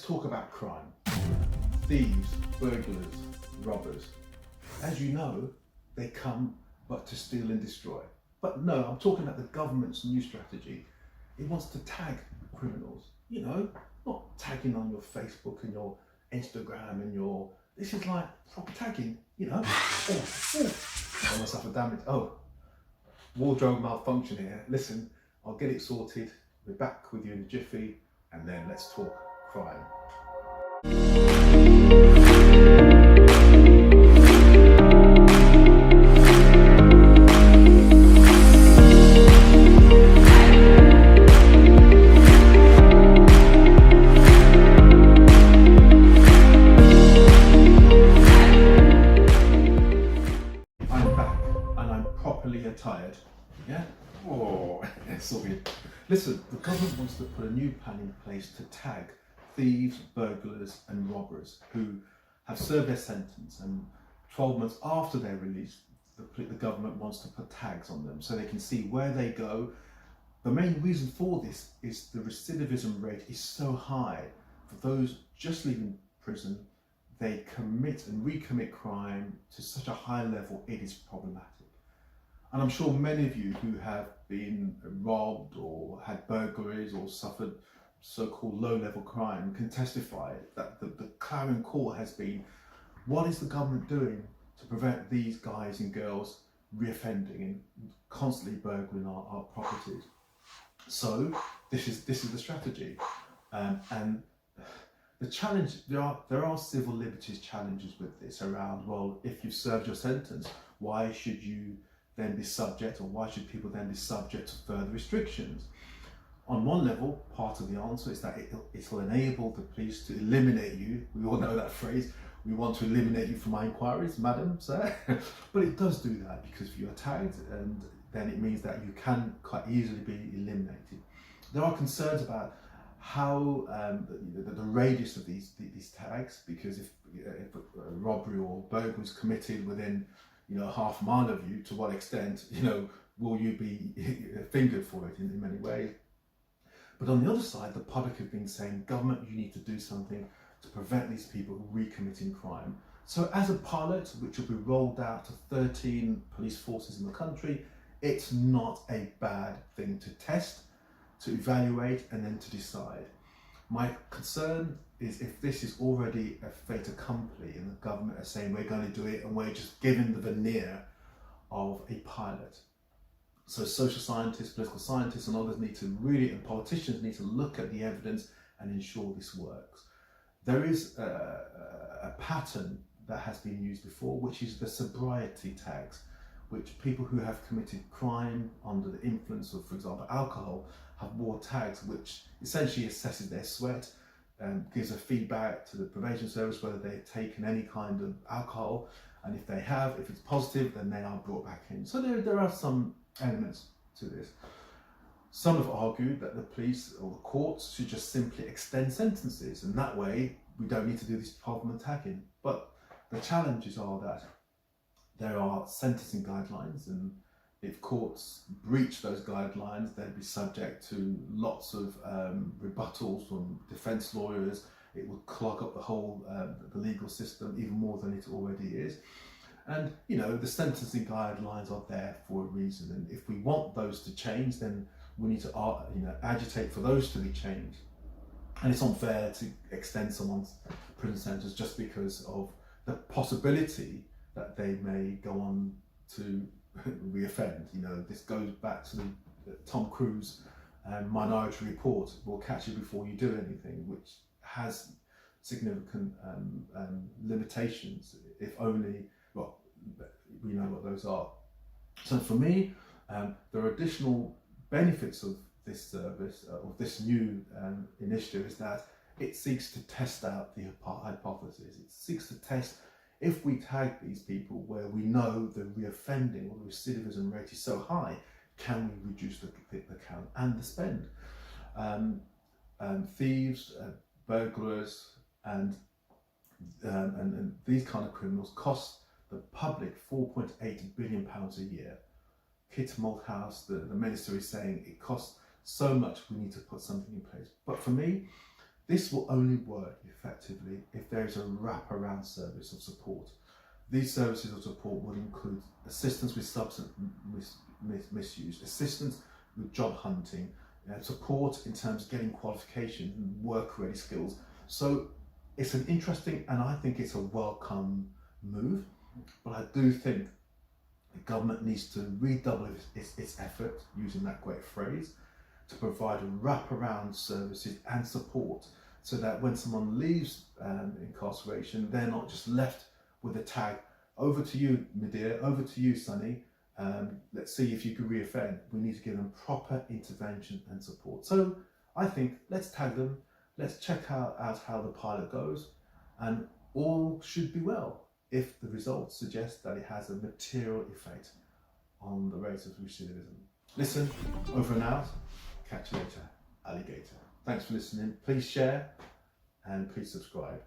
Talk about crime. Thieves, burglars, robbers. As you know, they come but to steal and destroy. But no, I'm talking about the government's new strategy. It wants to tag criminals, not tagging on your Facebook and your Instagram and your, this is like proper tagging, almost have a damage. Oh, wardrobe malfunction here. Listen, I'll get it sorted. We're back with you in a jiffy, and then let's talk crime. I'm back and I'm properly attired. Yeah? Oh, it's so good. Listen, the government wants to put a new plan in place to tag thieves, burglars and robbers who have served their sentence, and 12 months after they're released, the government wants to put tags on them so they can see where they go. The main reason for this is the recidivism rate is so high. For those just leaving prison, they commit and recommit crime to such a high level, it is problematic. And I'm sure many of you who have been robbed or had burglaries or suffered so-called low-level crime can testify that the clarion call has been, what is the government doing to prevent these guys and girls reoffending and constantly burgling our properties? So this is the strategy, and the challenge, there are civil liberties challenges with this around, well, if you've served your sentence, why should you then be subject, or why should people then be subject to further restrictions? On one level, part of the answer is that it will enable the police to eliminate you. We all know that phrase, we want to eliminate you from our inquiries, madam, sir. But it does do that because if you're tagged, and then it means that you can quite easily be eliminated. There are concerns about how the radius of these tags, because if a robbery or burglary is committed within half a mile of you, to what extent will you be fingered for it in many ways? But on the other side, the public have been saying, government, you need to do something to prevent these people recommitting crime. So as a pilot, which will be rolled out to 13 police forces in the country, it's not a bad thing to test, to evaluate, and then to decide. My concern is if this is already a fait accompli and the government are saying we're going to do it and we're just given the veneer of a pilot. So social scientists, political scientists and others need to really, and politicians need to look at the evidence and ensure this works. There is a pattern that has been used before, which is the sobriety tags, which people who have committed crime under the influence of, for example, alcohol, have wore tags which essentially assesses their sweat, gives a feedback to the probation service whether they've taken any kind of alcohol, and if they have, if it's positive, then they are brought back in. So there are some elements to this. Some have argued that the police or the courts should just simply extend sentences, and that way we don't need to do this 12-month tagging. But the challenges are that there are sentencing guidelines, and if courts breach those guidelines, they'd be subject to lots of rebuttals from defence lawyers. It would clog up the whole the legal system even more than it already is. And the sentencing guidelines are there for a reason, and if we want those to change, then we need to agitate for those to be changed. And it's unfair to extend someone's prison sentence just because of the possibility that they may go on to reoffend. This goes back to the Tom Cruise Minority Report, will catch you before you do anything, which has significant limitations, if only, well, we know what those are. So for me, there are additional benefits of this service, of this new initiative, is that it seeks to test out the hypothesis. It seeks to test, if we tag these people where we know the reoffending or the recidivism rate is so high, can we reduce the count and the spend? Thieves, burglars, and these kind of criminals cost the public £4.8 billion a year. Kit Malthouse, the minister, is saying it costs so much, we need to put something in place. But for me, This will only work effectively if there is a wraparound service of support. These services of support will include assistance with substance misuse, assistance with job hunting, support in terms of getting qualification and work-ready skills. So it's an interesting, and I think it's a welcome move, but I do think the government needs to redouble its effort, using that great phrase, to provide wraparound services and support so that when someone leaves incarceration, they're not just left with a tag, over to you, my dear, over to you, Sonny, let's see if you can reoffend. We need to give them proper intervention and support. So I think let's tag them, let's check out how the pilot goes, and all should be well if the results suggest that it has a material effect on the rates of recidivism. Listen, over and out. Catch you later, alligator. Thanks for listening. Please share and please subscribe.